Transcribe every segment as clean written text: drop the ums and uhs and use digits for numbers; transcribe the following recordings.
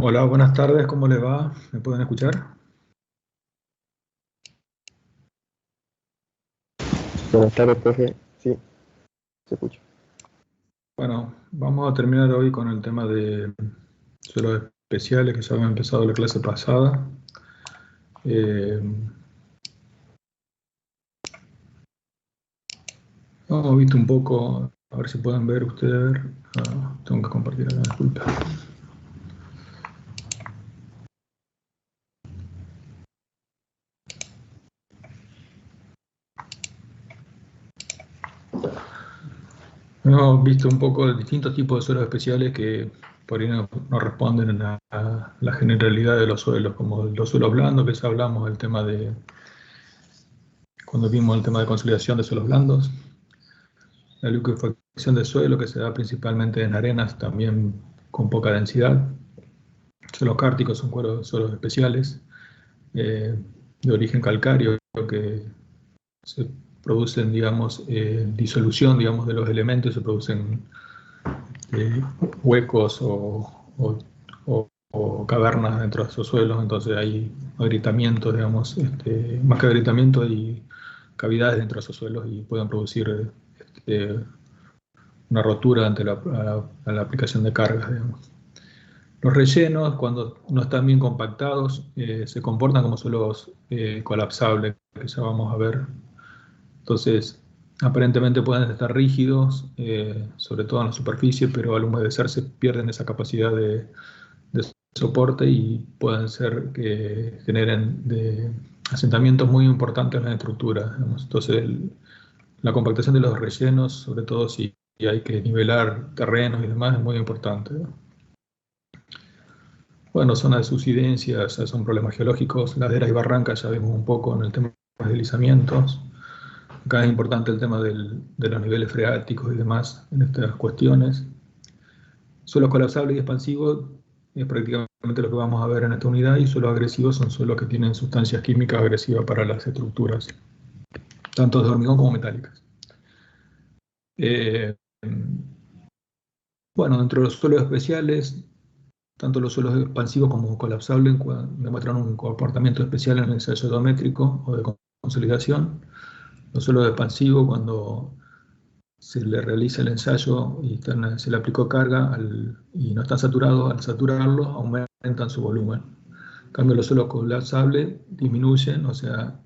Hola, buenas tardes, ¿cómo le va? ¿Me pueden escuchar? Buenas tardes, profe. Sí, se escucha. Bueno, vamos a terminar hoy con el tema de suelos especiales que ya había empezado la clase pasada. Eh, Hemos visto un poco, a ver si pueden ver ustedes. Tengo que compartir acá, disculpa. Hemos visto un poco de distintos tipos de suelos especiales que por ahí no responden a la generalidad de los suelos, como los suelos blandos, que ya hablamos del tema de, cuando vimos el tema de consolidación de suelos blandos. La liquefacción del suelo, que se da principalmente en arenas también con poca densidad. Suelos cárticos son suelos especiales de origen calcáreo que se producen, digamos, disolución, digamos, de los elementos, se producen eh, huecos o cavernas dentro de esos suelos, entonces hay agrietamientos, digamos, más que agrietamiento hay cavidades dentro de esos suelos y pueden producir una rotura ante la aplicación de cargas, digamos. Los rellenos, cuando no están bien compactados, se comportan como suelos colapsables, que ya vamos a ver. Entonces, aparentemente pueden estar rígidos, sobre todo en la superficie, pero al humedecerse pierden esa capacidad de soporte y pueden ser que generen asentamientos muy importantes en la estructura, digamos. Entonces, la compactación de los rellenos, sobre todo si hay que nivelar terrenos y demás, es muy importante, ¿no? Bueno, zonas de subsidencia, ya son problemas geológicos, laderas y barrancas, ya vimos un poco en el tema de deslizamientos. Acá es importante el tema de los niveles freáticos y demás en estas cuestiones. Suelos colapsables y expansivos es prácticamente lo que vamos a ver en esta unidad, y suelos agresivos son suelos que tienen sustancias químicas agresivas para las estructuras, tanto de hormigón como metálicas. Eh, bueno, dentro de los suelos especiales, tanto los suelos expansivos como colapsables demuestran un comportamiento especial en el ensayo geométrico o de consolidación. Los suelos expansivos, cuando se le realiza el ensayo y se le aplicó carga y no están saturados, al saturarlos aumentan su volumen. En cambio, los suelos colapsables disminuyen, o sea,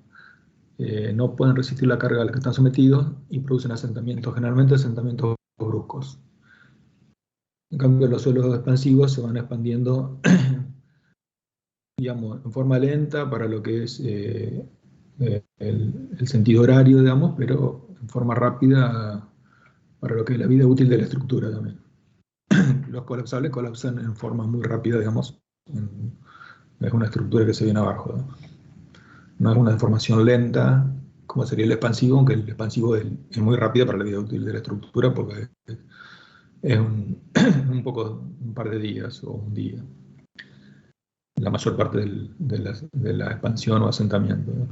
no pueden resistir la carga a la que están sometidos y producen asentamientos, generalmente asentamientos bruscos. En cambio, los suelos expansivos se van expandiendo, digamos, en forma lenta para lo que es el sentido horario, digamos, pero en forma rápida para lo que es la vida útil de la estructura también. Los colapsables colapsan en forma muy rápida, digamos, es una estructura que se viene abajo, ¿no? No es una deformación lenta, como sería el expansivo, aunque el expansivo es muy rápido para la vida útil de la estructura, porque es un par de días o un día, la mayor parte de la expansión o asentamiento, ¿no?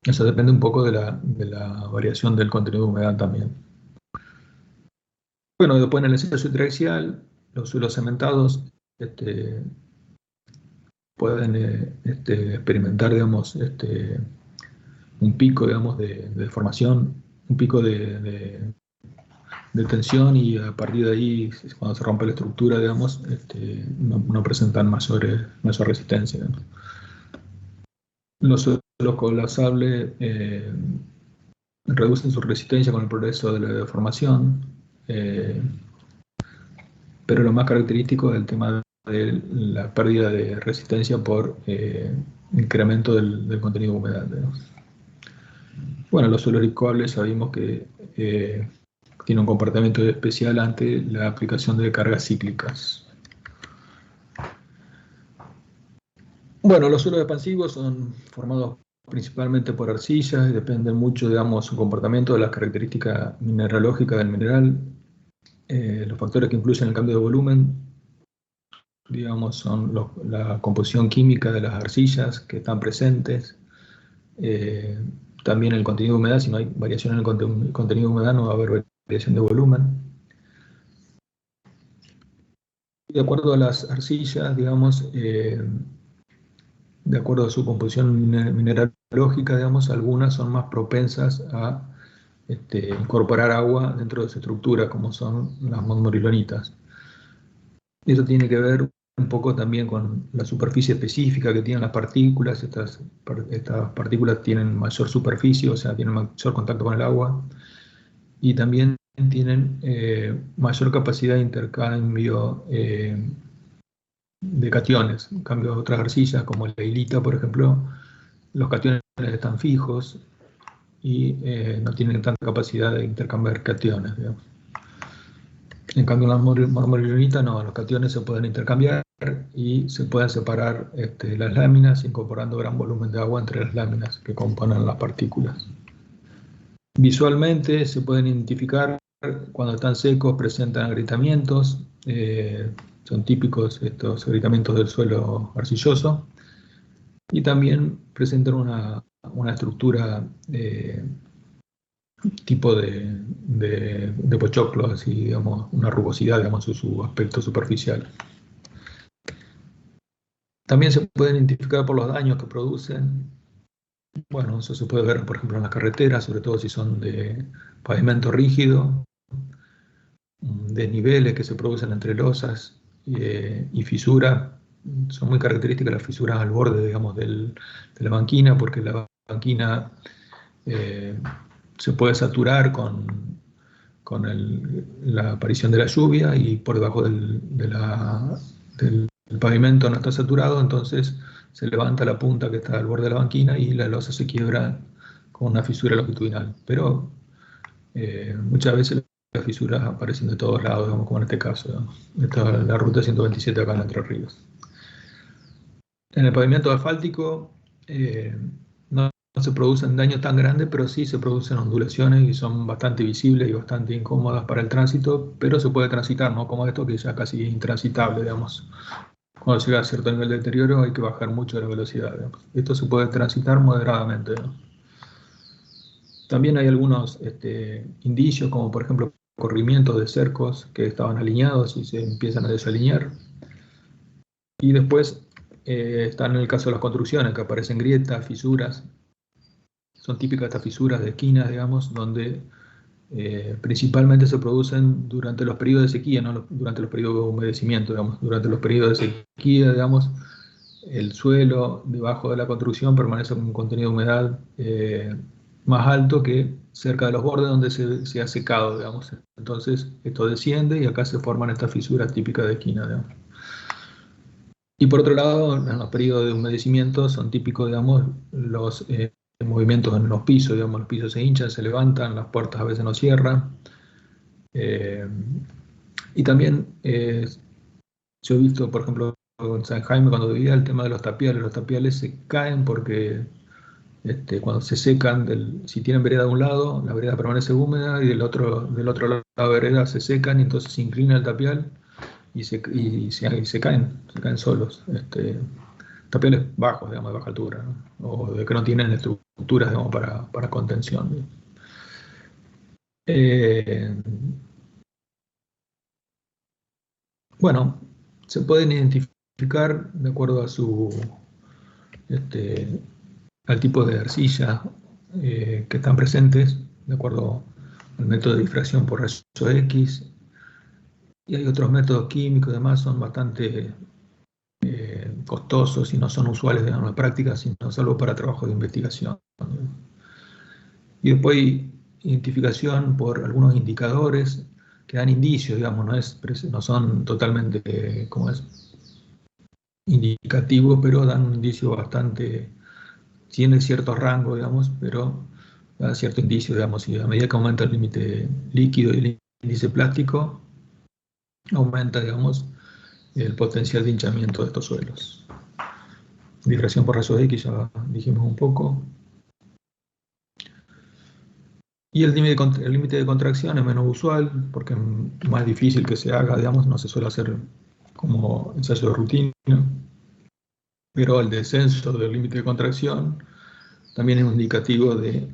Eso depende un poco de la variación del contenido de humedad también. Bueno, después en el ensayo interaxial, los suelos cementados pueden experimentar, digamos, un pico, digamos, de formación, un pico de tensión, y a partir de ahí, cuando se rompe la estructura, digamos, no presentan mayor resistencia, ¿no? Los suelos colapsables reducen su resistencia con el progreso de la deformación, eh, pero lo más característico es el tema de la pérdida de resistencia por incremento del contenido de humedad, digamos. Bueno, los suelos licuables sabemos que tienen un comportamiento especial ante la aplicación de cargas cíclicas. Bueno, los suelos expansivos son formados principalmente por arcillas y dependen mucho, digamos, su comportamiento de las características mineralógicas del mineral. Los factores que influyen en el cambio de volumen, digamos, son la composición química de las arcillas que están presentes, también el contenido de humedad. Si no hay variación en el contenido de humedad, no va a haber variación de volumen. De acuerdo a las arcillas, digamos, de acuerdo a su composición mineralógica, digamos, algunas son más propensas a incorporar agua dentro de su estructura, como son las montmorillonitas. Y eso tiene que ver un poco también con la superficie específica que tienen las partículas. Estas partículas tienen mayor superficie, o sea, tienen mayor contacto con el agua, y también tienen mayor capacidad de intercambio de cationes. En cambio, otras arcillas, como la hilita, por ejemplo, los cationes están fijos y no tienen tanta capacidad de intercambiar cationes, digamos. En cambio, en la marmolionita no, los cationes se pueden intercambiar y se pueden separar las láminas, incorporando gran volumen de agua entre las láminas que componen las partículas. Visualmente se pueden identificar cuando están secos, presentan agrietamientos, son típicos estos agrietamientos del suelo arcilloso, y también presentan una estructura tipo de pochoclo, así, digamos, una rugosidad, digamos, en su aspecto superficial. También se pueden identificar por los daños que producen. Bueno, eso se puede ver, por ejemplo, en las carreteras, sobre todo si son de pavimento rígido, desniveles que se producen entre losas y fisuras. Son muy características las fisuras al borde, digamos, de la banquina, porque la banquina se puede saturar con la aparición de la lluvia, y por debajo del pavimento no está saturado, entonces se levanta la punta que está al borde de la banquina y la losa se quiebra con una fisura longitudinal. Pero muchas veces las fisuras aparecen de todos lados, digamos, como en este caso, ¿no? Esta es la ruta 127 acá en Entre Ríos. En el pavimento asfáltico no se producen daños tan grandes, pero sí se producen ondulaciones y son bastante visibles y bastante incómodas para el tránsito, pero se puede transitar, ¿no? Como esto que ya casi es intransitable, digamos. Cuando llega a cierto nivel de deterioro hay que bajar mucho la velocidad, digamos. Esto se puede transitar moderadamente, ¿no? También hay algunos indicios, como por ejemplo corrimientos de cercos que estaban alineados y se empiezan a desalinear. Y después están en el caso de las construcciones, que aparecen grietas, fisuras. Son típicas estas fisuras de esquinas, digamos, donde principalmente se producen durante los periodos de sequía, no durante los periodos de humedecimiento, digamos. Durante los periodos de sequía, digamos, el suelo debajo de la construcción permanece con un contenido de humedad más alto que cerca de los bordes donde se ha secado, digamos. Entonces esto desciende y acá se forman estas fisuras típicas de esquina, digamos. Y por otro lado, en los periodos de humedecimiento son típicos, digamos, los movimientos en los pisos, digamos, los pisos se hinchan, se levantan, las puertas a veces no cierran. Y también yo he visto, por ejemplo, en San Jaime cuando vivía, el tema de los tapiales se caen porque cuando se secan, si tienen vereda de un lado, la vereda permanece húmeda, y del otro lado de la vereda se secan y entonces se inclina el tapial y se caen solos. Tapiales bajos, digamos, de baja altura, ¿no? O de que no tienen estructuras, digamos, para contención. Bueno, se pueden identificar de acuerdo a al tipo de arcilla que están presentes, de acuerdo al método de difracción por rayos X, y hay otros métodos químicos, además son bastante costosos y no son usuales, digamos, en la práctica, sino salvo para trabajo de investigación. Y después hay identificación por algunos indicadores que dan indicios, digamos, no son totalmente, indicativos, pero dan un indicio bastante, tiene cierto rango, digamos, pero da cierto indicio, digamos, y a medida que aumenta el límite líquido y el índice plástico, aumenta, digamos, el potencial de hinchamiento de estos suelos. Difracción por rayos X ya dijimos un poco. Y el límite de contracción es menos usual porque es más difícil que se haga, digamos, no se suele hacer como ensayo de rutina. Pero el descenso del límite de contracción también es un indicativo de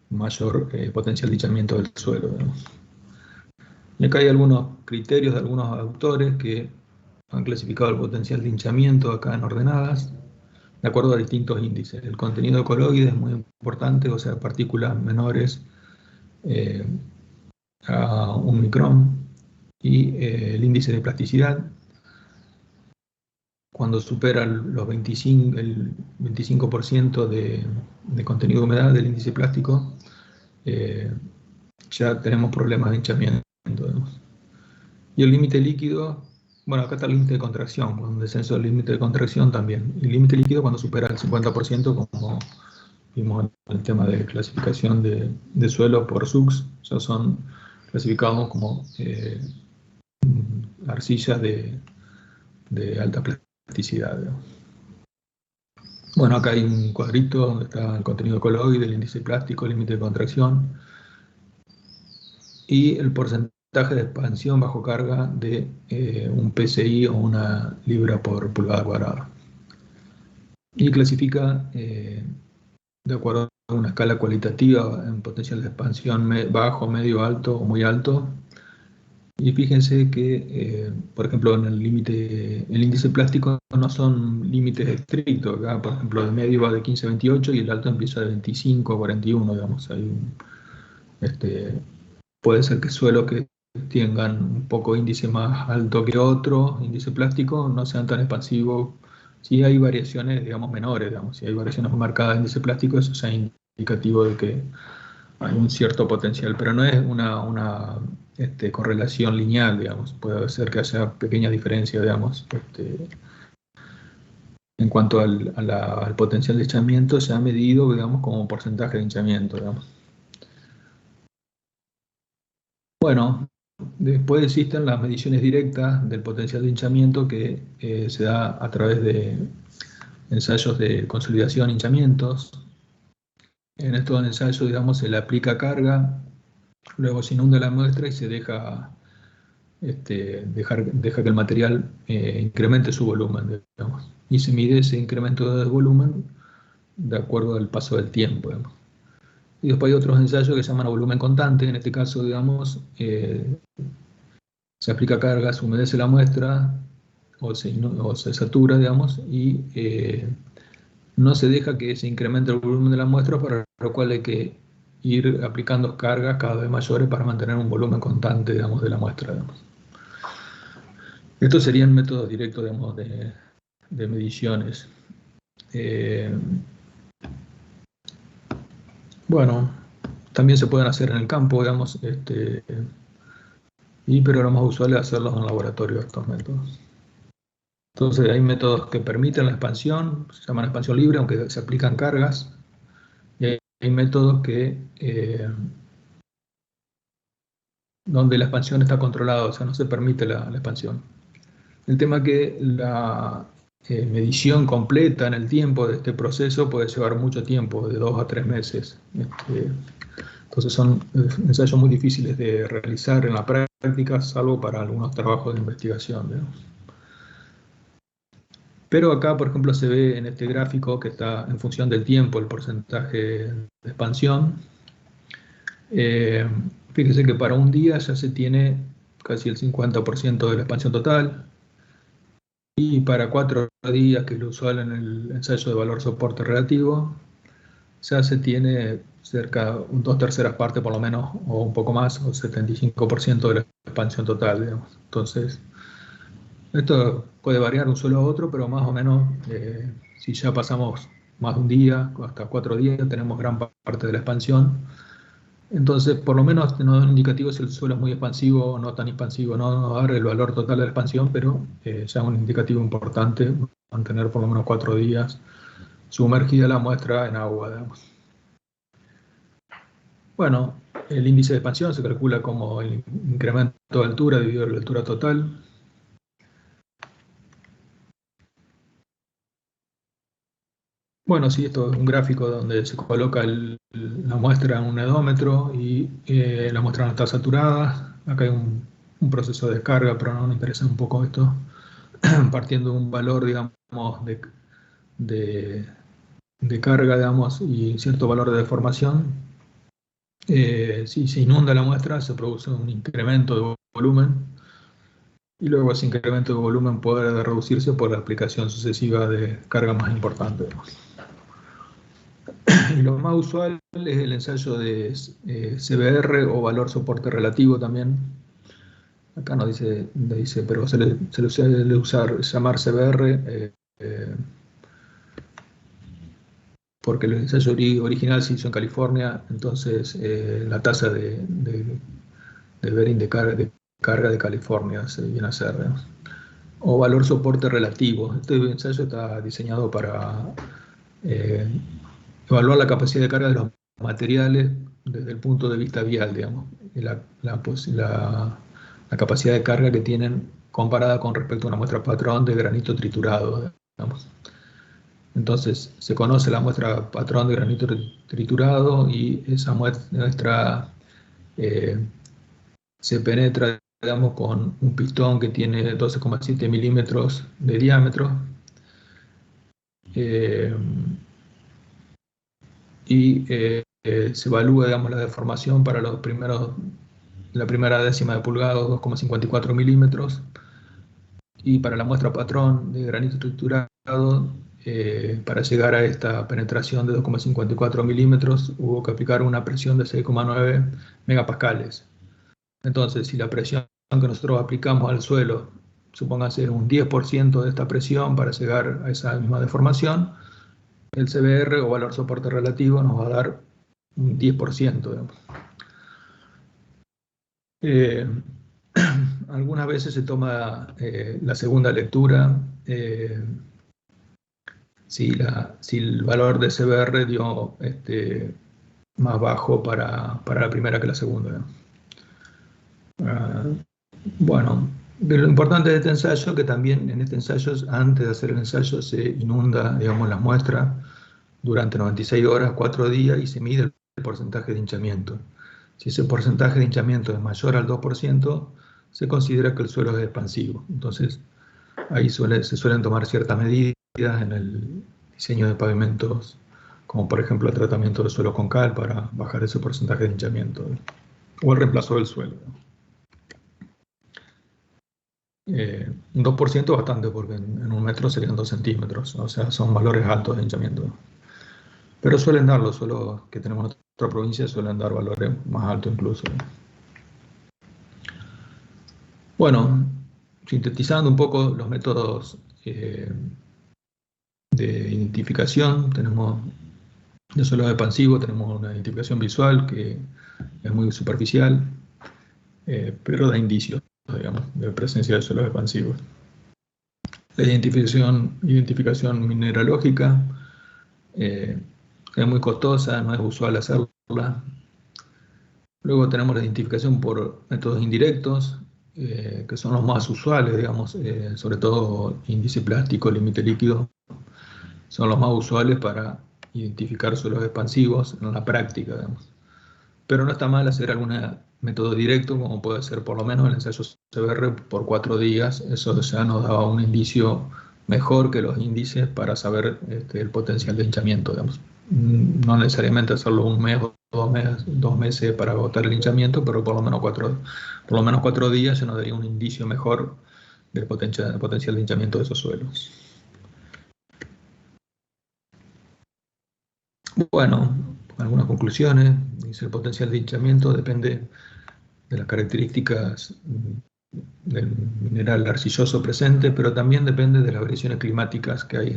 mayor potencial de hinchamiento del suelo, digamos. Y acá hay algunos criterios de algunos autores que han clasificado el potencial de hinchamiento acá en ordenadas, de acuerdo a distintos índices. El contenido coloide es muy importante, o sea, partículas menores a 1 micrón, y el índice de plasticidad, cuando supera los 25, el 25% de contenido de humedad del índice plástico, ya tenemos problemas de hinchamiento, digamos. Y el límite líquido, bueno, acá está el límite de contracción, con un descenso del límite de contracción también. El límite líquido cuando supera el 50%, como vimos en el tema de clasificación de suelos por SUX, ya son clasificados como arcillas de alta plasticidad, digamos. Bueno, acá hay un cuadrito donde está el contenido coloide, el índice plástico, el límite de contracción y el porcentaje de expansión bajo carga de un PSI o una libra por pulgada cuadrada. Y clasifica de acuerdo a una escala cualitativa en potencial de expansión bajo, medio, alto o muy alto. Y fíjense que, por ejemplo, en el índice plástico no son límites estrictos. Acá, por ejemplo, el medio va de 15 a 28 y el alto empieza de 25 a 41, digamos. Puede ser que suelos que tengan un poco índice más alto que otro, índice plástico, no sean tan expansivos. Si hay variaciones, digamos, menores, digamos. Si hay variaciones marcadas de índice plástico, eso es indicativo de que hay un cierto potencial, pero no es una correlación lineal, digamos. Puede ser que haya pequeñas diferencias, digamos. En cuanto al potencial de hinchamiento, se ha medido, digamos, como porcentaje de hinchamiento, digamos. Bueno, después existen las mediciones directas del potencial de hinchamiento que se da a través de ensayos de consolidación e hinchamientos. En estos ensayos, digamos, se le aplica carga, luego se inunda la muestra y se deja que el material incremente su volumen, digamos, y se mide ese incremento de volumen de acuerdo al paso del tiempo, digamos. Y después hay otros ensayos que se llaman a volumen constante. En este caso, digamos, se aplica carga, se humedece la muestra o se satura, digamos, y no se deja que se incremente el volumen de la muestra, para lo cual hay que ir aplicando cargas cada vez mayores para mantener un volumen constante, digamos, de la muestra, digamos. Estos serían métodos directos, digamos, de mediciones. Bueno, también se pueden hacer en el campo, digamos, pero lo más usual es hacerlos en laboratorio, estos métodos. Entonces hay métodos que permiten la expansión, se llaman expansión libre, aunque se aplican cargas, y hay métodos donde la expansión está controlada, o sea, no se permite la expansión. El tema es que la medición completa en el tiempo de este proceso puede llevar mucho tiempo, de 2 a 3 meses. Entonces son ensayos muy difíciles de realizar en la práctica, salvo para algunos trabajos de investigación, digamos. Pero acá, por ejemplo, se ve en este gráfico que está en función del tiempo el porcentaje de expansión. Fíjese que para un día ya se tiene casi el 50% de la expansión total. Y para 4 días, que es lo usual en el ensayo de valor soporte relativo, ya se tiene cerca de 2/3 partes por lo menos, o un poco más, o 75% de la expansión total, digamos. Entonces, esto puede variar de un suelo a otro, pero más o menos, si ya pasamos más de un día, hasta 4 días, tenemos gran parte de la expansión. Entonces, por lo menos nos da un indicativo si el suelo es muy expansivo o no tan expansivo. No nos da el valor total de la expansión, pero ya es un indicativo importante mantener por lo menos 4 días sumergida la muestra en agua, digamos. Bueno, el índice de expansión se calcula como el incremento de altura dividido la altura total. Bueno, sí, esto es un gráfico donde se coloca la muestra en un edómetro y la muestra no está saturada. Acá hay un proceso de descarga, pero no nos interesa un poco esto. Partiendo de un valor, digamos, de carga, digamos, y cierto valor de deformación. Si se inunda la muestra, se produce un incremento de volumen. y luego ese incremento de volumen puede reducirse por la aplicación sucesiva de cargas más importantes. Y lo más usual es el ensayo de CBR o valor soporte relativo también. Acá no dice, pero se le suele llamar CBR porque el ensayo original se hizo en California, entonces la tasa de Behring de carga de California se viene a ser, ¿no? O valor soporte relativo. Este ensayo está diseñado para evaluar la capacidad de carga de los materiales desde el punto de vista vial, digamos, y la capacidad de carga que tienen comparada con respecto a una muestra patrón de granito triturado, digamos. Entonces, se conoce la muestra patrón de granito triturado y esa muestra se penetra, digamos, con un pistón que tiene 12,7 milímetros de diámetro. Se evalúa, digamos, la deformación para la primera décima de pulgado, 2,54 milímetros, y para la muestra patrón de granito triturado, para llegar a esta penetración de 2,54 milímetros, hubo que aplicar una presión de 6,9 megapascales. Entonces, si la presión que nosotros aplicamos al suelo, supóngase un 10% de esta presión para llegar a esa misma deformación, el CBR o valor soporte relativo nos va a dar un 10%, digamos. Algunas veces se toma la segunda lectura si el valor de CBR dio más bajo para la primera que la segunda. Bueno, lo importante de este ensayo es que también en este ensayo, antes de hacer el ensayo, se inunda, digamos, la muestra durante 96 horas, 4 días, y se mide el porcentaje de hinchamiento. Si ese porcentaje de hinchamiento es mayor al 2%, se considera que el suelo es expansivo. Entonces, ahí se suelen tomar ciertas medidas en el diseño de pavimentos, como por ejemplo el tratamiento del suelo con cal para bajar ese porcentaje de hinchamiento, o el reemplazo del suelo. Un 2% es bastante, porque en un metro serían 2 centímetros, o sea, son valores altos de hinchamiento. Pero suelen dar, los suelos que tenemos en nuestra provincia suelen dar valores más altos incluso. Bueno, sintetizando un poco los métodos de identificación, tenemos de suelos expansivos, tenemos una identificación visual que es muy superficial, pero da indicios, digamos, de presencia de suelos expansivos. La identificación mineralógica es muy costosa, no es usual hacerla. Luego tenemos la identificación por métodos indirectos, que son los más usuales, digamos, sobre todo índice plástico, límite líquido, son los más usuales para identificar suelos expansivos en la práctica, digamos. Pero no está mal hacer algún método directo, como puede ser por lo menos el ensayo CBR por 4 días. Eso ya nos daba un indicio mejor que los índices para saber el potencial de hinchamiento, digamos. No necesariamente hacerlo un mes o 2 meses para agotar el hinchamiento, pero por lo menos 4 días se nos daría un indicio mejor del potencial de hinchamiento de esos suelos. Bueno, algunas conclusiones. Dice, el potencial de hinchamiento depende de las características del mineral arcilloso presente, pero también depende de las variaciones climáticas que hay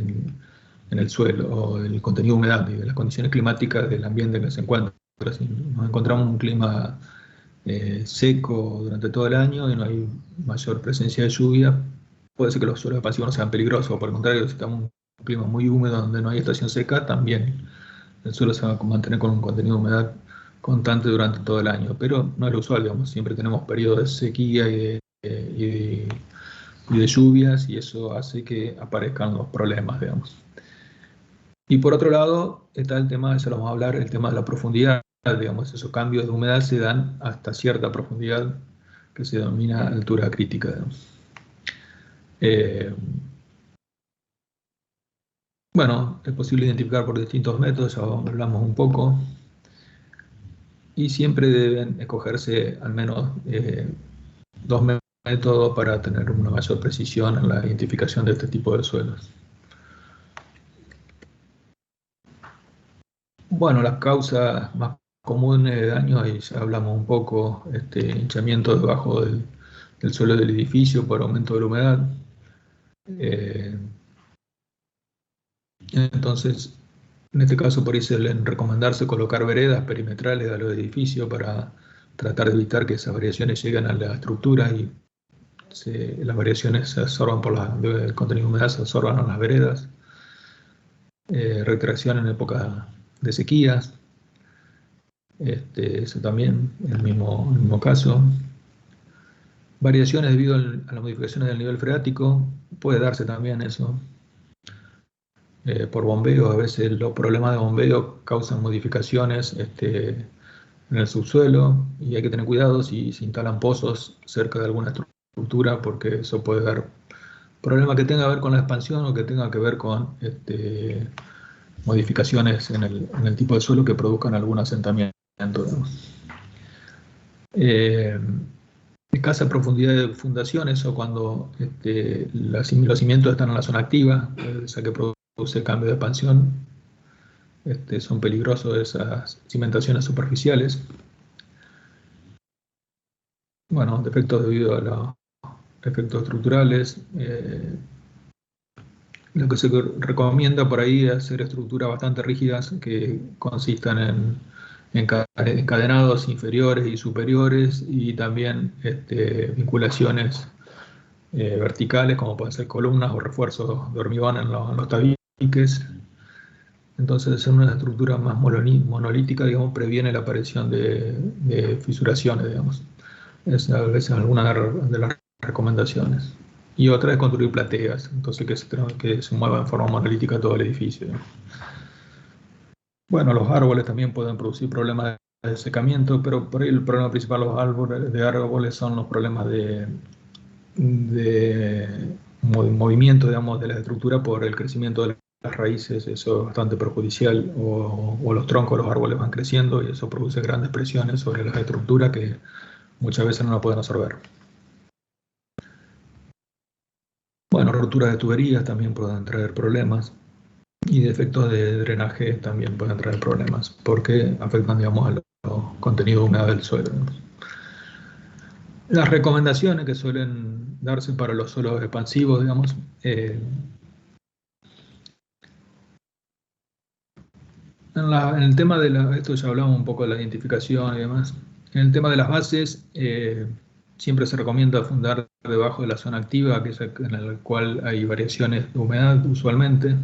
en el suelo, o del contenido de humedad y de las condiciones climáticas del ambiente en que se encuentra. Si nos encontramos un clima seco durante todo el año y no hay mayor presencia de lluvia, puede ser que los suelos expansivos no sean peligrosos, o por el contrario, si estamos en un clima muy húmedo donde no hay estación seca, también el suelo se va a mantener con un contenido de humedad constante durante todo el año, pero no es lo usual, digamos, siempre tenemos periodos de sequía y de lluvias, y eso hace que aparezcan los problemas, digamos. Y por otro lado está el tema, eso lo vamos a hablar, el tema de la profundidad, digamos, esos cambios de humedad se dan hasta cierta profundidad que se denomina altura crítica, digamos. Bueno, es posible identificar por distintos métodos, ya hablamos un poco, y siempre deben escogerse al menos 2 método para tener una mayor precisión en la identificación de este tipo de suelos. Bueno, las causas más comunes de daño, ahí ya hablamos un poco, hinchamiento debajo del suelo del edificio por aumento de la humedad. Entonces, en este caso por ahí suelen recomendarse colocar veredas perimetrales a los edificios para tratar de evitar que esas variaciones lleguen a la estructura y las variaciones se absorban el contenido de humedad, se absorban en las veredas. Retracción en época de sequías, eso también, el mismo caso. Variaciones debido a las modificaciones del nivel freático, puede darse también eso. Por bombeo, a veces los problemas de bombeo causan modificaciones en el subsuelo y hay que tener cuidado si se instalan pozos cerca de alguna estructura porque eso puede dar problemas que tenga que ver con la expansión o que tenga que ver con modificaciones en el tipo de suelo que produzcan algún asentamiento. Escasa profundidad de fundaciones o cuando los cimientos están en la zona activa, esa que produce cambio de expansión, son peligrosos esas cimentaciones superficiales. Bueno, defectos debido a los efectos estructurales. Lo que se recomienda por ahí es hacer estructuras bastante rígidas que consistan en encadenados inferiores y superiores y también vinculaciones verticales como pueden ser columnas o refuerzos de hormigón en los tabiques. Entonces, hacer una estructura más monolítica, digamos, previene la aparición de fisuraciones, digamos. Es a veces alguna de las recomendaciones. Y otra es construir plateas, entonces que se mueva en forma monolítica todo el edificio. Bueno, los árboles también pueden producir problemas de secamiento, pero por ahí el problema principal de árboles son los problemas de movimiento, digamos, de la estructura por el crecimiento de las raíces. Eso es bastante perjudicial, o los troncos de los árboles van creciendo y eso produce grandes presiones sobre las estructuras que muchas veces no la pueden absorber. Bueno, roturas de tuberías también pueden traer problemas y defectos de drenaje también pueden traer problemas porque afectan, digamos, a los contenidos de humedad del suelo, digamos. Las recomendaciones que suelen darse para los suelos expansivos, digamos, en el tema esto ya hablamos un poco de la identificación y demás. En el tema de las bases, siempre se recomienda fundar debajo de la zona activa, que es en la cual hay variaciones de humedad usualmente.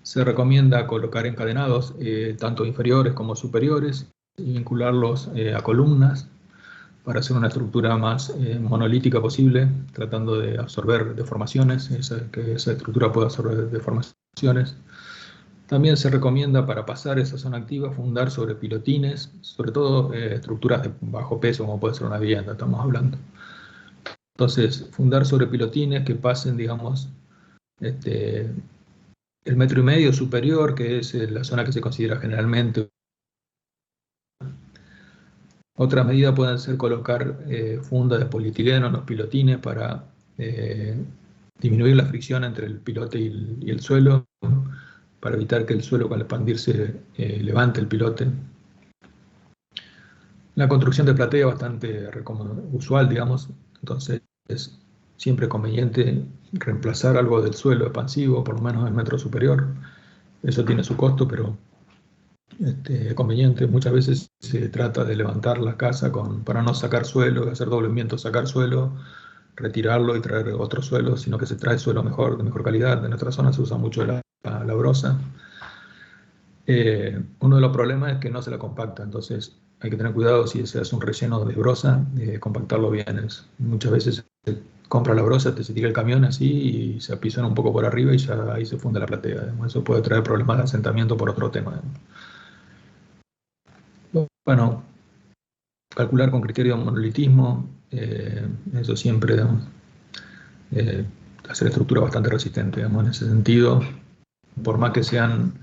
Se recomienda colocar encadenados, tanto inferiores como superiores, y vincularlos a columnas para hacer una estructura más monolítica posible, tratando de absorber deformaciones, que esa estructura pueda absorber deformaciones. También se recomienda para pasar esa zona activa fundar sobre pilotines, sobre todo estructuras de bajo peso, como puede ser una vivienda, estamos hablando. Entonces, fundar sobre pilotines que pasen, digamos, el 1,5 metros superior, que es la zona que se considera generalmente. Otra medida pueden ser colocar fundas de polietileno en los pilotines para disminuir la fricción entre el pilote y el suelo, para evitar que el suelo al expandirse levante el pilote. La construcción de platea es bastante usual, digamos, entonces es siempre conveniente reemplazar algo del suelo expansivo, por lo menos el metro superior. Eso tiene su costo, pero es conveniente. Muchas veces se trata de levantar la casa para no sacar suelo, hacer doblamiento, sacar suelo, retirarlo y traer otro suelo, sino que se trae suelo de mejor calidad. En nuestra zona se usa mucho la brosa. Uno de los problemas es que no se la compacta, entonces hay que tener cuidado si se hace un relleno de brosa, compactarlo bien. Muchas veces se compra la brosa, se tira el camión así y se apisuena un poco por arriba y ya ahí se funde la platea. Digamos. Eso puede traer problemas de asentamiento por otro tema. Bueno, calcular con criterio de monolitismo, eso siempre, digamos, hacer estructura bastante resistente, digamos, en ese sentido, por más que sean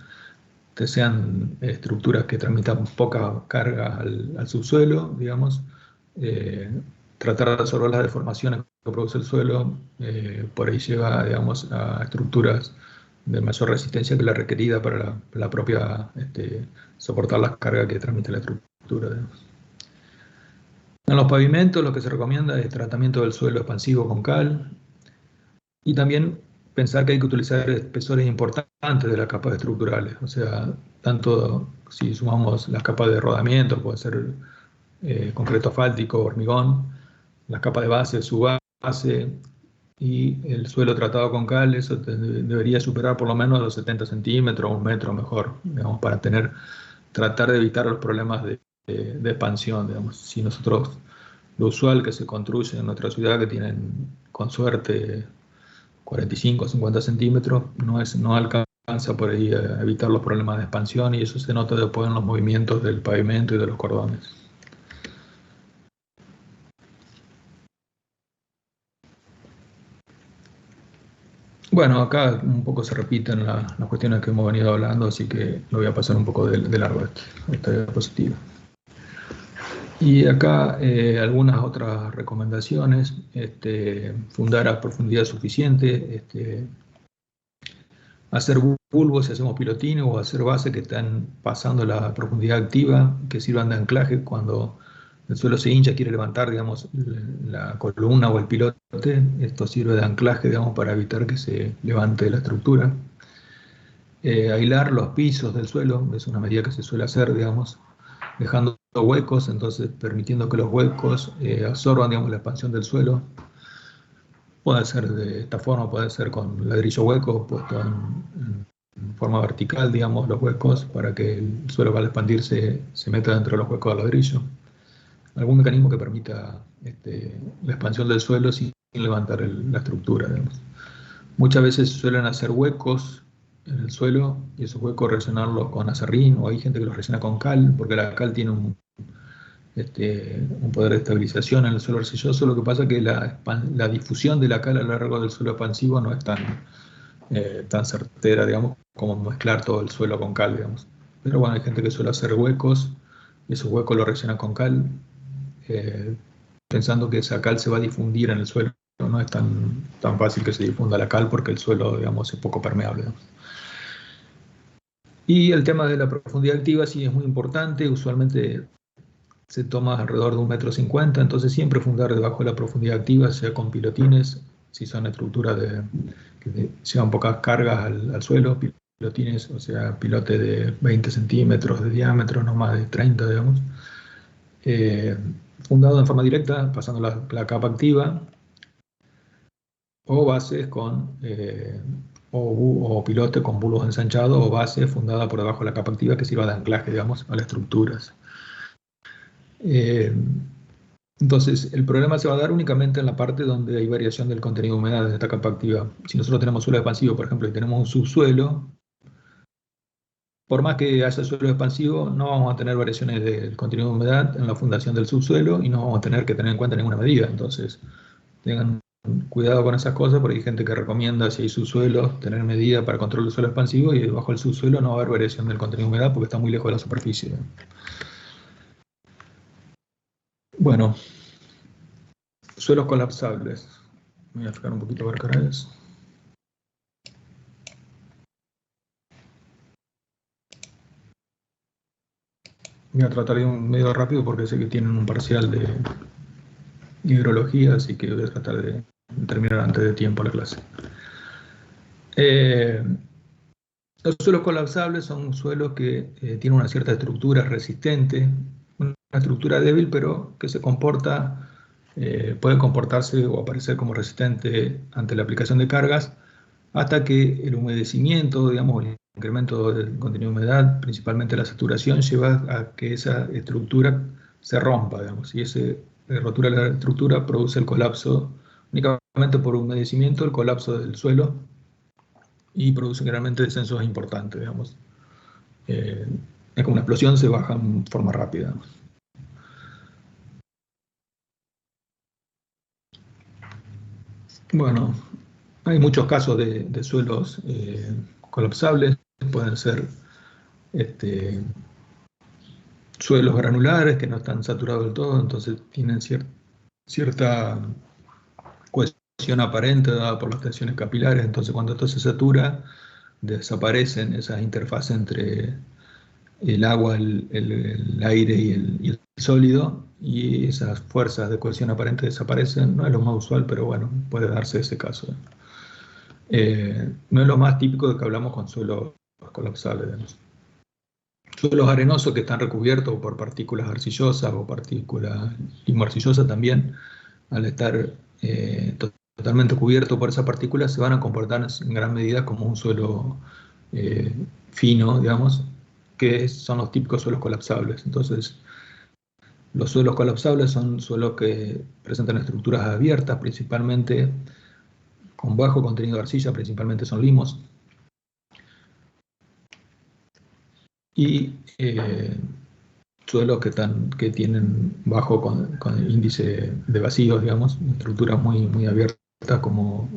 estructuras que transmitan poca carga al subsuelo, digamos, tratar de absorber las deformaciones que produce el suelo, por ahí lleva, digamos, a estructuras de mayor resistencia que la requerida para la propia, soportar las cargas que transmite la estructura, digamos. En los pavimentos lo que se recomienda es tratamiento del suelo expansivo con cal, y también pensar que hay que utilizar espesores importantes de las capas estructurales, o sea, tanto si sumamos las capas de rodamiento, puede ser concreto asfáltico, hormigón, las capas de base, subbase y el suelo tratado con cal, eso debería superar por lo menos los 70 centímetros, 1 metro mejor, digamos, para tratar de evitar los problemas de expansión, digamos. Si nosotros, lo usual que se construye en nuestra ciudad, que tienen con suerte 45 o 50 centímetros, no alcanza por ahí a evitar los problemas de expansión, y eso se nota después en los movimientos del pavimento y de los cordones. Bueno, acá un poco se repiten las cuestiones que hemos venido hablando, así que lo voy a pasar un poco de largo esta diapositiva. Y acá algunas otras recomendaciones: fundar a profundidad suficiente, hacer bulbos si hacemos pilotines, o hacer bases que están pasando la profundidad activa, que sirvan de anclaje cuando el suelo se hincha, quiere levantar, digamos, la columna o el pilote. Esto sirve de anclaje, digamos, para evitar que se levante la estructura. Aislar los pisos del suelo es una medida que se suele hacer, digamos, dejando huecos, entonces permitiendo que los huecos absorban, digamos, la expansión del suelo. Puede ser de esta forma, puede ser con ladrillo hueco puesto en forma vertical, digamos, los huecos, para que el suelo, al expandirse, se meta dentro de los huecos del ladrillo. Algún mecanismo que permita la expansión del suelo sin levantar la estructura, digamos. Muchas veces suelen hacer huecos en el suelo, y esos huecos rellenarlos con acerrín, o hay gente que los rellena con cal, porque la cal tiene un poder de estabilización en el suelo arcilloso. Lo que pasa es que la difusión de la cal a lo largo del suelo expansivo no es tan certera, digamos, como mezclar todo el suelo con cal, digamos. Pero bueno, hay gente que suele hacer huecos, y esos huecos los rellenan con cal, pensando que esa cal se va a difundir en el suelo. No es tan fácil que se difunda la cal, porque el suelo, digamos, es poco permeable, digamos. Y el tema de la profundidad activa sí es muy importante. Usualmente se toma alrededor de 1,50 m, entonces siempre fundar debajo de la profundidad activa, sea con pilotines, si son estructuras que llevan pocas cargas al suelo, pilotines, o sea, pilote de 20 centímetros de diámetro, no más de 30, digamos. Fundado en forma directa, pasando la capa activa, o bases o pilote con bulbos ensanchados, o base fundada por debajo de la capa activa, que sirva de anclaje, digamos, a las estructuras. Entonces, el problema se va a dar únicamente en la parte donde hay variación del contenido de humedad de esta capa activa. Si nosotros tenemos suelo expansivo, por ejemplo, y tenemos un subsuelo, por más que haya suelo expansivo, no vamos a tener variaciones del contenido de humedad en la fundación del subsuelo, y no vamos a tener que tener en cuenta ninguna medida. Entonces, tengan cuidado con esas cosas, porque hay gente que recomienda, si hay subsuelos, tener medida para control del suelo expansivo, y debajo del subsuelo no va a haber variación del contenido de humedad porque está muy lejos de la superficie. Bueno, suelos colapsables. Voy a fijar un poquito a ver qué hora es. Voy a tratar de ir medio rápido porque sé que tienen un parcial de hidrología, así que voy a tratar de terminar antes de tiempo la clase. Los suelos colapsables son suelos que tienen una cierta estructura resistente, una estructura débil, pero que puede comportarse o aparecer como resistente ante la aplicación de cargas, hasta que el humedecimiento, digamos, el incremento del contenido de humedad, principalmente la saturación, lleva a que esa estructura se rompa, digamos, y esa rotura de la estructura produce el colapso, únicamente por humedecimiento, el colapso del suelo, y produce generalmente descensos importantes, digamos. Es como una explosión, se baja en forma rápida, digamos. Bueno, hay muchos casos de suelos colapsables. Pueden ser suelos granulares que no están saturados del todo, entonces tienen cierta cohesión aparente dada por las tensiones capilares. Entonces, cuando esto se satura, desaparecen esas interfaces entre el agua, el aire y el sólido, y esas fuerzas de cohesión aparente desaparecen. No es lo más usual, pero bueno, puede darse ese caso. No es lo más típico de que hablamos con suelos colapsables, digamos. Suelos arenosos que están recubiertos por partículas arcillosas o partículas limo-arcillosas también, al estar totalmente cubierto por esas partículas, se van a comportar en gran medida como un suelo fino, digamos, que son los típicos suelos colapsables. Entonces, los suelos colapsables son suelos que presentan estructuras abiertas, principalmente con bajo contenido de arcilla, principalmente son limos. Y suelos que tienen bajo con índice de vacíos, digamos, estructuras muy abiertas como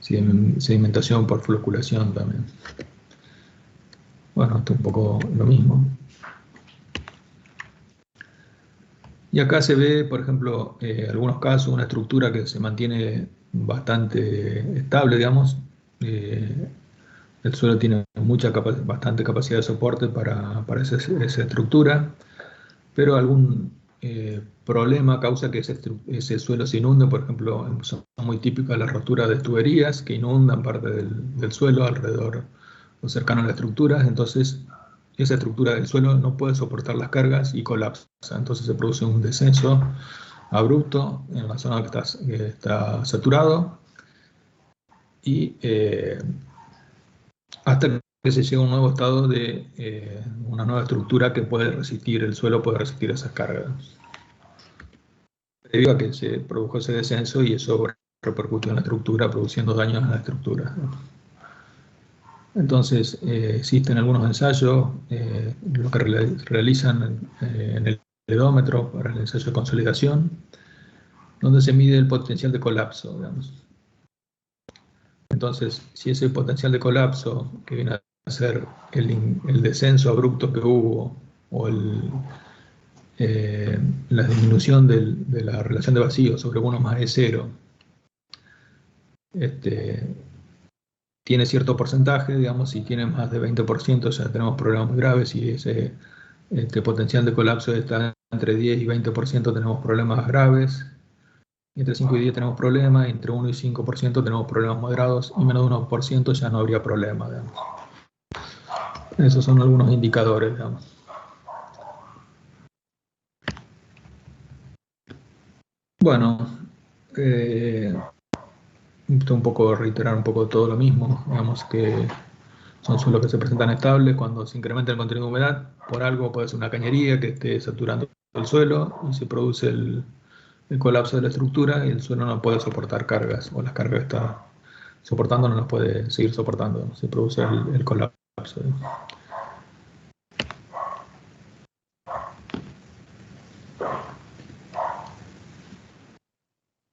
sedimentación por floculación también. Bueno, esto es un poco lo mismo. Y acá se ve, por ejemplo, algunos casos, una estructura que se mantiene bastante estable, digamos. El suelo tiene bastante capacidad de soporte para esa estructura, pero algún problema causa que ese suelo se inunde. Por ejemplo, son muy típicas las roturas de tuberías que inundan parte del suelo alrededor o cercano a las estructuras. Entonces, esa estructura del suelo no puede soportar las cargas y colapsa. Entonces se produce un descenso abrupto en la zona que está saturado, y hasta que se llega a un nuevo estado de una nueva estructura que puede resistir, el suelo puede resistir esas cargas. Debido a que se produjo ese descenso y eso repercutió en la estructura, produciendo daños a la estructura. Entonces, existen algunos ensayos, lo que realizan en el edómetro para el ensayo de consolidación, donde se mide el potencial de colapso, digamos. Entonces, si ese potencial de colapso, que viene a ser el descenso abrupto que hubo, o la disminución de la relación de vacío sobre 1 más E0, tiene cierto porcentaje, digamos, si tiene más de 20% ya tenemos problemas muy graves. Si ese potencial de colapso está entre 10 y 20% tenemos problemas graves, entre 5 y 10 tenemos problemas, entre 1 y 5% tenemos problemas moderados, y menos de 1% ya no habría problema, digamos. Esos son algunos indicadores, digamos. Bueno, un poco reiterar un poco todo lo mismo, digamos que son suelos que se presentan estables cuando se incrementa el contenido de humedad. Por algo puede ser una cañería que esté saturando el suelo y se produce el colapso de la estructura y el suelo no puede soportar cargas, o las cargas que está soportando no las puede seguir soportando, se produce el colapso.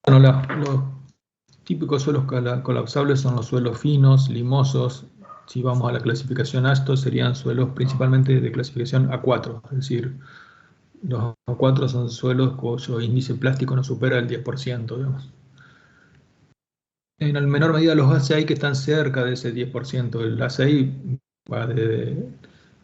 Bueno, los típicos suelos colapsables son los suelos finos, limosos. Si vamos a la clasificación ASTO, serían suelos principalmente de clasificación A4, es decir, los A4 son suelos cuyo índice plástico no supera el 10%, digamos. En menor medida los A6 que están cerca de ese 10%, el A6 va de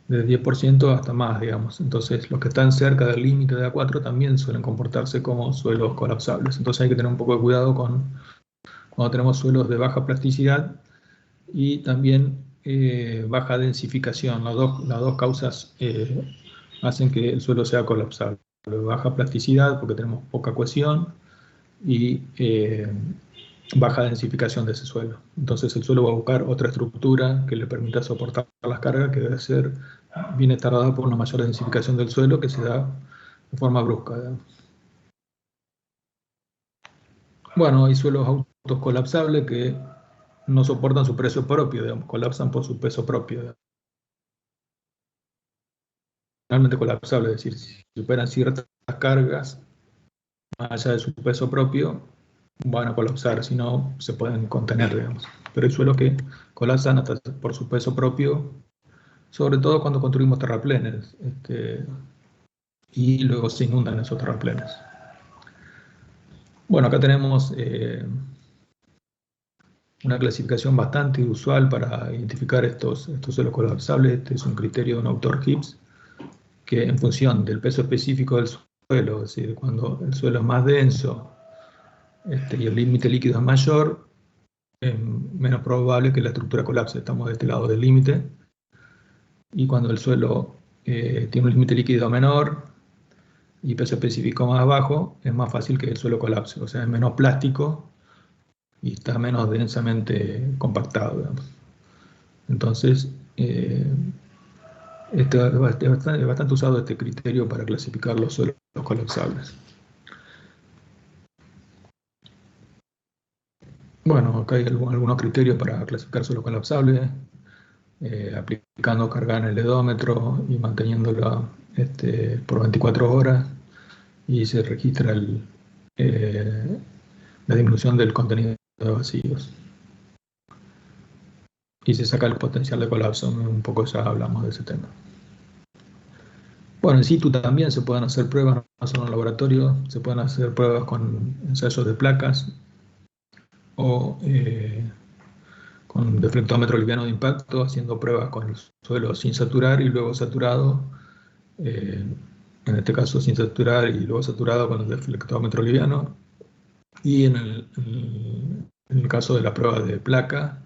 10% hasta más, digamos. Entonces, los que están cerca del límite de A4 también suelen comportarse como suelos colapsables. Entonces hay que tener un poco de cuidado cuando tenemos suelos de baja plasticidad y también baja densificación. Las dos causas hacen que el suelo sea colapsable. Baja plasticidad porque tenemos poca cohesión, y baja densificación de ese suelo. Entonces el suelo va a buscar otra estructura que le permita soportar las cargas, que viene tardada por una mayor densificación del suelo que se da de forma brusca, digamos. Bueno, hay suelos autocolapsables que no soportan su peso propio, digamos, colapsan por su peso propio, digamos. Realmente colapsable, es decir, si superan ciertas cargas más allá de su peso propio, van a colapsar, si no se pueden contener, digamos. Pero hay suelos que colapsan hasta por su peso propio, sobre todo cuando construimos terraplenes, y luego se inundan esos terraplenes. Bueno, acá tenemos una clasificación bastante usual para identificar estos suelos colapsables. Este es un criterio de un autor Gibbs, que en función del peso específico del suelo, es decir, cuando el suelo es más denso y el límite líquido es mayor, es menos probable que la estructura colapse. Estamos de este lado del límite. Y cuando el suelo tiene un límite líquido menor y peso específico más bajo, es más fácil que el suelo colapse. O sea, es menos plástico y está menos densamente compactado, digamos. Entonces, es bastante usado este criterio para clasificar los suelos colapsables. Bueno, acá hay algunos criterios para clasificar suelos colapsables, aplicando carga en el edómetro y manteniéndola por 24 horas, y se registra la disminución del contenido de vacíos. Y se saca el potencial de colapso, un poco ya hablamos de ese tema. Bueno, in situ también se pueden hacer pruebas, no solo en laboratorio, se pueden hacer pruebas con ensayos de placas o con deflectómetro liviano de impacto, haciendo pruebas con el suelo sin saturar y luego saturado, en este caso sin saturar y luego saturado con el deflectómetro liviano. Y en el caso de la prueba de placa,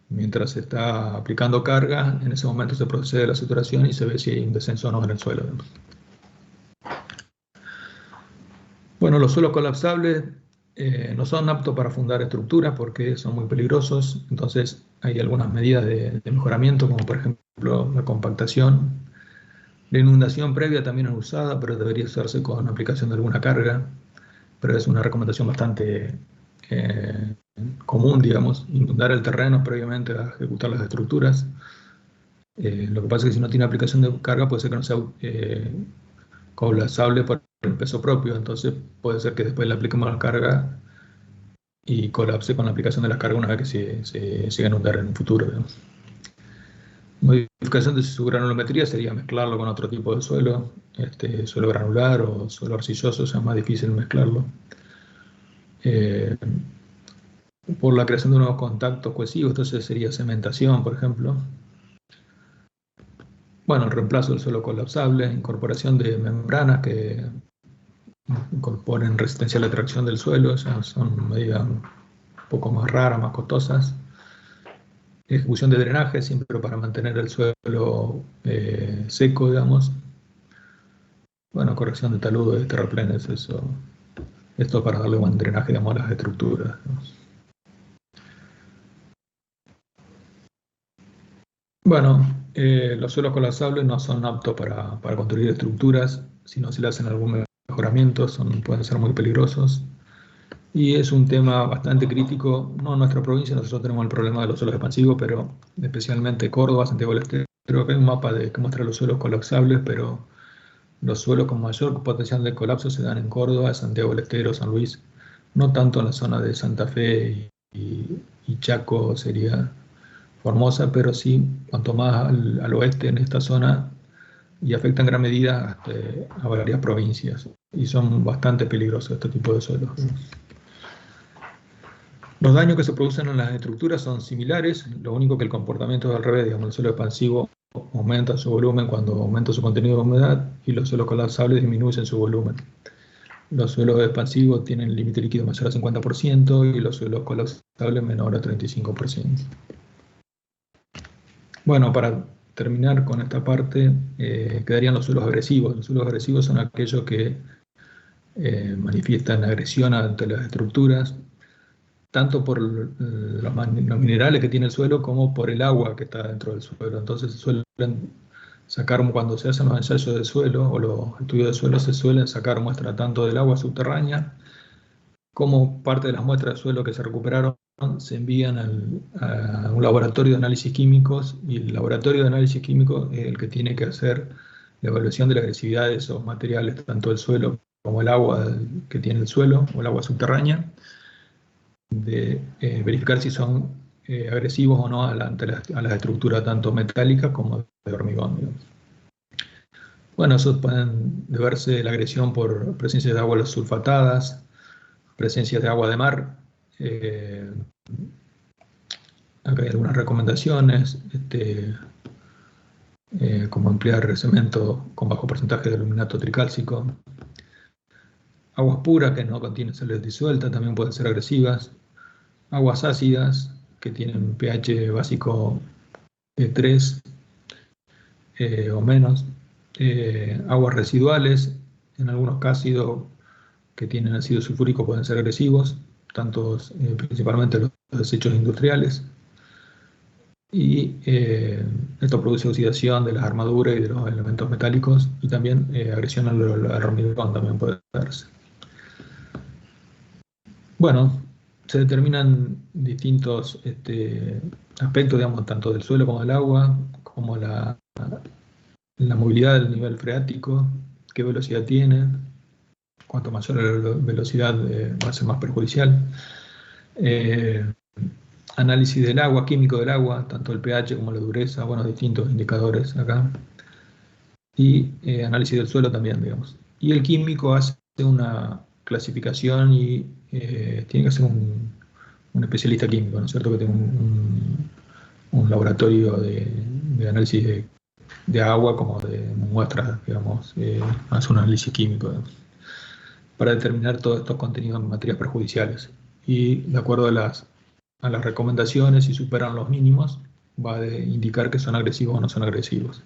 mientras se está aplicando carga, en ese momento se procede a la saturación y se ve si hay un descenso o no en el suelo. Bueno, los suelos colapsables no son aptos para fundar estructuras porque son muy peligrosos. Entonces hay algunas medidas de mejoramiento, como por ejemplo la compactación. La inundación previa también es usada, pero debería usarse con aplicación de alguna carga. Pero es una recomendación bastante común, digamos, inundar el terreno previamente a ejecutar las estructuras. Lo que pasa es que si no tiene aplicación de carga puede ser que no sea colapsable por el peso propio, entonces puede ser que después le apliquemos la carga y colapse con la aplicación de la carga una vez que se llegue a inundar en un futuro, digamos. Modificación de su granulometría sería mezclarlo con otro tipo de suelo, suelo granular o suelo arcilloso, o sea, es más difícil mezclarlo. Por la creación de nuevos contactos cohesivos, entonces sería cementación, por ejemplo. Bueno, el reemplazo del suelo colapsable, incorporación de membranas que incorporen resistencia a la tracción del suelo, ya son medidas un poco más raras, más costosas. Ejecución de drenaje, siempre para mantener el suelo seco, digamos. Bueno, corrección de taludes, de terraplenes, eso. Esto para darle buen drenaje, digamos, a las estructuras, digamos. Bueno, los suelos colapsables no son aptos para construir estructuras, si no se le hacen algún mejoramiento, pueden ser muy peligrosos. Y es un tema bastante crítico, no en nuestra provincia, nosotros tenemos el problema de los suelos expansivos, pero especialmente Córdoba, Santiago del Estero. Creo que hay un mapa que muestra los suelos colapsables, pero los suelos con mayor potencial de colapso se dan en Córdoba, Santiago del Estero, San Luis, no tanto en la zona de Santa Fe y Chaco sería Formosa, pero sí, cuanto más al oeste en esta zona, y afecta en gran medida a varias provincias, y son bastante peligrosos este tipo de suelos. Los daños que se producen en las estructuras son similares, lo único que el comportamiento es al revés, digamos, el suelo expansivo aumenta su volumen cuando aumenta su contenido de humedad y los suelos colapsables disminuyen su volumen. Los suelos expansivos tienen límite líquido mayor a 50% y los suelos colapsables menor a 35%. Bueno, para terminar con esta parte, quedarían los suelos agresivos. Los suelos agresivos son aquellos que manifiestan agresión ante las estructuras, tanto por los minerales que tiene el suelo como por el agua que está dentro del suelo. Entonces se suelen sacar, cuando se hacen los ensayos de suelo o los estudios de suelo, se suelen sacar muestras tanto del agua subterránea como parte de las muestras de suelo que se recuperaron se envían a un laboratorio de análisis químicos, y el laboratorio de análisis químicos es el que tiene que hacer la evaluación de la agresividad de esos materiales, tanto del suelo como el agua que tiene el suelo o el agua subterránea, de verificar si son agresivos o no a las estructuras tanto metálicas como de hormigón, digamos. Bueno, eso pueden deberse la agresión por presencia de aguas sulfatadas, presencia de agua de mar. Acá hay algunas recomendaciones, como emplear cemento con bajo porcentaje de aluminato tricálcico. Aguas puras que no contienen sales disueltas también pueden ser agresivas. Aguas ácidas que tienen pH básico de 3 o menos. Aguas residuales, en algunos casos que tienen ácido sulfúrico pueden ser agresivos, principalmente los desechos industriales. Y esto produce oxidación de las armaduras y de los elementos metálicos, y también agresión al hormigón también puede darse. Bueno, se determinan distintos aspectos, digamos, tanto del suelo como del agua, como la movilidad del nivel freático, qué velocidad tiene. Cuanto mayor la velocidad va a ser más perjudicial. Análisis del agua, químico del agua, tanto el pH como la dureza, bueno, distintos indicadores acá. Y análisis del suelo también, digamos. Y el químico hace una clasificación y tiene que ser un especialista químico, ¿no es cierto? Que tenga un laboratorio de análisis de agua como de muestras, digamos, hace un análisis químico, digamos, para determinar todos estos contenidos en materias perjudiciales. Y de acuerdo a las recomendaciones, si superan los mínimos, va a indicar que son agresivos o no son agresivos.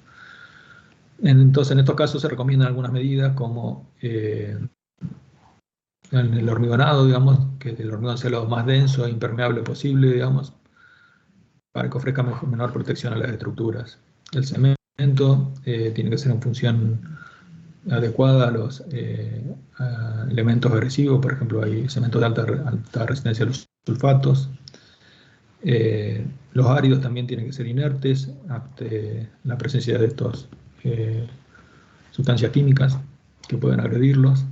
Entonces, en estos casos se recomiendan algunas medidas como en el hormigonado, digamos, que el hormigón sea lo más denso e impermeable posible, digamos, para que ofrezca menor protección a las estructuras. El cemento tiene que ser en función adecuada a los elementos agresivos. Por ejemplo, hay cementos de alta resistencia a los sulfatos. Los áridos también tienen que ser inertes ante la presencia de estas sustancias químicas que pueden agredirlos.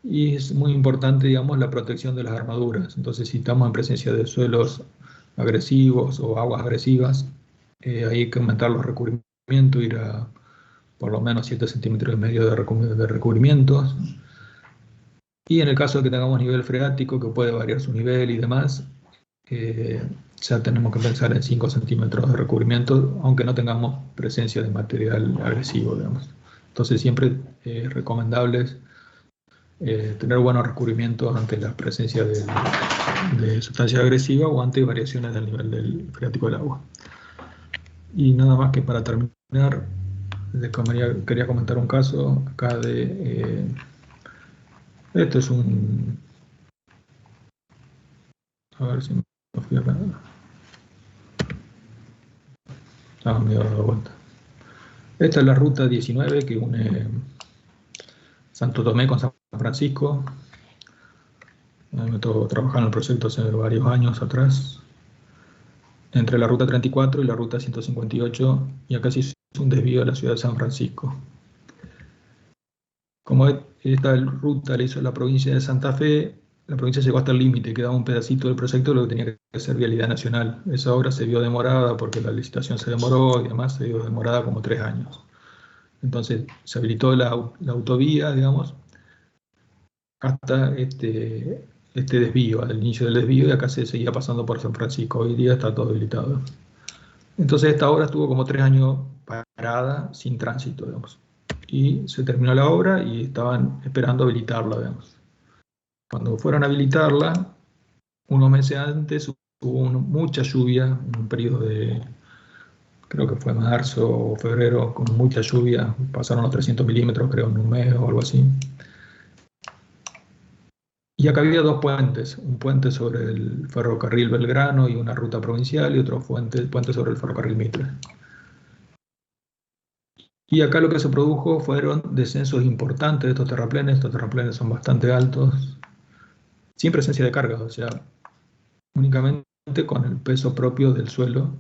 Y es muy importante, digamos, la protección de las armaduras. Entonces, si estamos en presencia de suelos agresivos o aguas agresivas, hay que aumentar los recubrimientos, ir a por lo menos 7,5 centímetros de recubrimientos. Y en el caso de que tengamos nivel freático, que puede variar su nivel y demás, ya tenemos que pensar en 5 centímetros de recubrimiento, aunque no tengamos presencia de material agresivo, digamos. Entonces siempre es recomendable tener buenos recubrimientos ante la presencia de sustancias agresivas o ante variaciones del nivel del freático del agua. Y nada más que para terminar, quería comentar un caso acá de... esto es un... A ver si me fui acá. Me he dado vuelta. Esta es la ruta 19 que une Santo Tomé con San Francisco. Me tocó trabajar en el proyecto hace varios años atrás. Entre la ruta 34 y la ruta 158, y acá se hizo un desvío de la ciudad de San Francisco. Como esta ruta la hizo la provincia de Santa Fe, la provincia llegó hasta el límite, quedaba un pedacito del proyecto de lo que tenía que ser vialidad nacional. Esa obra se vio demorada porque la licitación se demoró y además se vio demorada como 3 años. Entonces se habilitó la autovía, digamos, hasta este desvío, al inicio del desvío, y acá se seguía pasando por San Francisco. Hoy día está todo habilitado. Entonces esta obra estuvo como 3 años parada, sin tránsito, digamos. Y se terminó la obra y estaban esperando habilitarla, digamos. Cuando fueron a habilitarla, unos meses antes hubo mucha lluvia, un periodo de, creo que fue marzo o febrero, con mucha lluvia, pasaron los 300 milímetros, creo, en un mes o algo así. Y acá había 2 puentes, un puente sobre el ferrocarril Belgrano y una ruta provincial, y otro puente sobre el ferrocarril Mitre. Y acá lo que se produjo fueron descensos importantes de estos terraplenes son bastante altos, sin presencia de cargas, o sea, únicamente con el peso propio del suelo.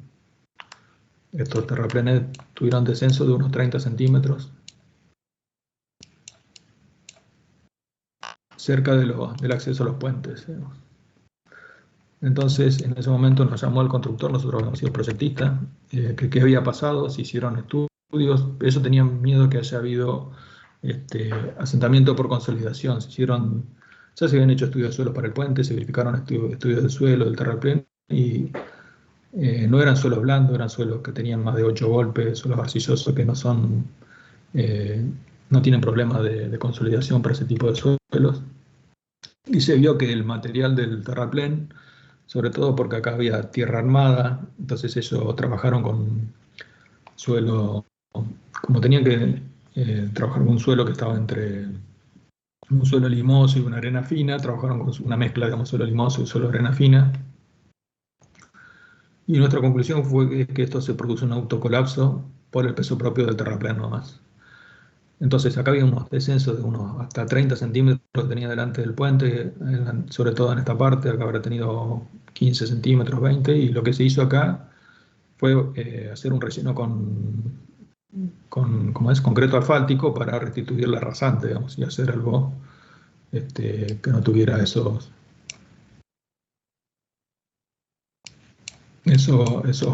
Estos terraplenes tuvieron descenso de unos 30 centímetros, cerca del acceso a los puentes. Entonces, en ese momento nos llamó el constructor, nosotros habíamos sido proyectistas, que qué había pasado, se hicieron estudios. Ellos tenían miedo que haya habido asentamiento por consolidación. Se hicieron Ya se habían hecho estudios de suelo para el puente, se verificaron estudios de suelo, del terraplén, y no eran suelos blandos, eran suelos que tenían más de 8 golpes, suelos arcillosos que no son, no tienen problemas de consolidación para ese tipo de suelos. Y se vio que el material del terraplén, sobre todo porque acá había tierra armada, entonces ellos trabajaron con suelo, como tenían que trabajar con un suelo que estaba entre un suelo limoso y una arena fina, trabajaron con una mezcla, digamos, suelo limoso y suelo arena fina. Y nuestra conclusión fue que esto se produce un autocolapso por el peso propio del terraplén nomás. Entonces acá había unos descensos de unos hasta 30 centímetros que tenía delante del puente, sobre todo en esta parte, acá habrá tenido 15 centímetros, 20, y lo que se hizo acá fue hacer un relleno ¿cómo es? Concreto asfáltico para restituir la rasante, digamos, y hacer algo que no tuviera esos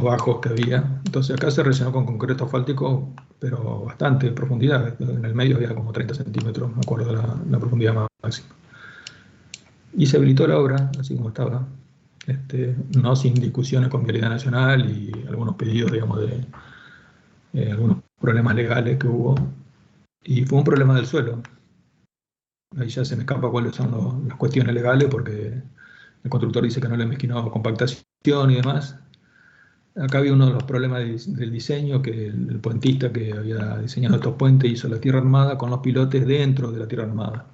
bajos que había. Entonces acá se rellenó con concreto asfáltico, pero bastante profundidad. En el medio había como 30 centímetros, me acuerdo de la profundidad máxima. Y se habilitó la obra, así como estaba, no sin discusiones con Vialidad Nacional y algunos pedidos, digamos, de algunos problemas legales que hubo. Y fue un problema del suelo. Ahí ya se me escapa cuáles son las cuestiones legales, porque el constructor dice que no le mezquinó compactación y demás. Acá había uno de los problemas del diseño, que el puentista que había diseñado estos puentes hizo la tierra armada con los pilotes dentro de la tierra armada.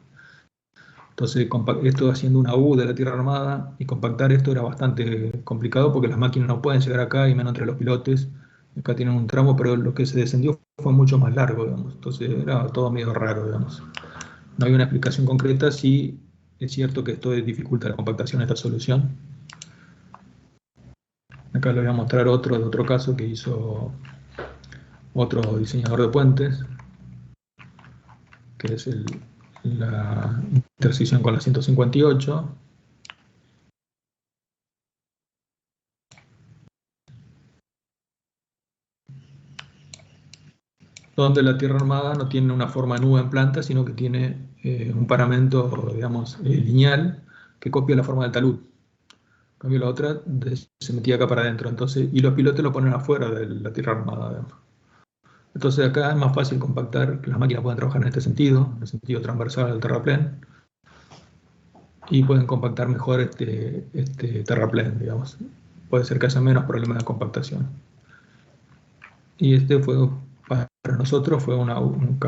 Entonces, esto haciendo una U de la tierra armada, y compactar esto era bastante complicado porque las máquinas no pueden llegar acá, y menos entre los pilotes. Acá tienen un tramo, pero lo que se descendió fue mucho más largo, digamos. Entonces era todo medio raro, digamos. No hay una explicación concreta. Sí es cierto que esto dificulta la compactación de esta solución. Acá les voy a mostrar de otro caso que hizo otro diseñador de puentes, que es la intersección con la 158. Donde la tierra armada no tiene una forma de nube en planta, sino que tiene un paramento, digamos, lineal, que copia la forma del talud. En cambio, la otra se metía acá para adentro, entonces, y los pilotes lo ponen afuera de la tierra armada, digamos. Entonces acá es más fácil compactar, que las máquinas pueden trabajar en este sentido, en el sentido transversal del terraplén, y pueden compactar mejor este terraplén, digamos. Puede ser que haya menos problemas de compactación. Y para nosotros fue un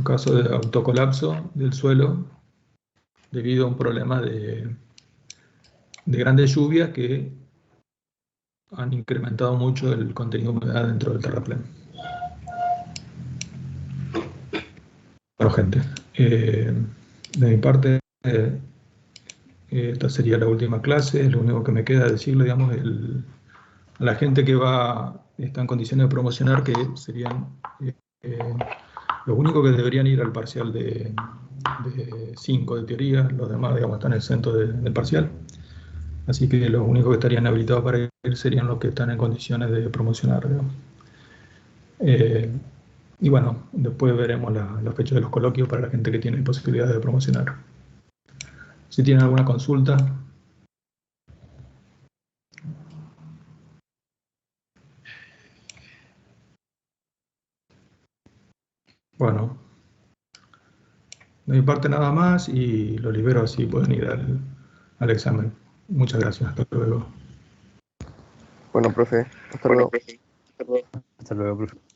caso de autocolapso del suelo debido a un problema de grandes lluvias que han incrementado mucho el contenido de humedad dentro del terraplén. Bueno, gente, de mi parte, esta sería la última clase. Lo único que me queda decirle, digamos, a la gente que está en condiciones de promocionar, que serían los únicos que deberían ir al parcial de 5 de teoría. Los demás, digamos, están exentos del parcial. Así que los únicos que estarían habilitados para ir serían los que están en condiciones de promocionar, digamos. Y bueno, después veremos la fecha de los coloquios para la gente que tiene posibilidades de promocionar. Si tienen alguna consulta. Bueno, de mi parte nada más, y lo libero, así pueden ir al examen. Muchas gracias, hasta luego. Bueno, profe, hasta luego. Hasta luego, profe.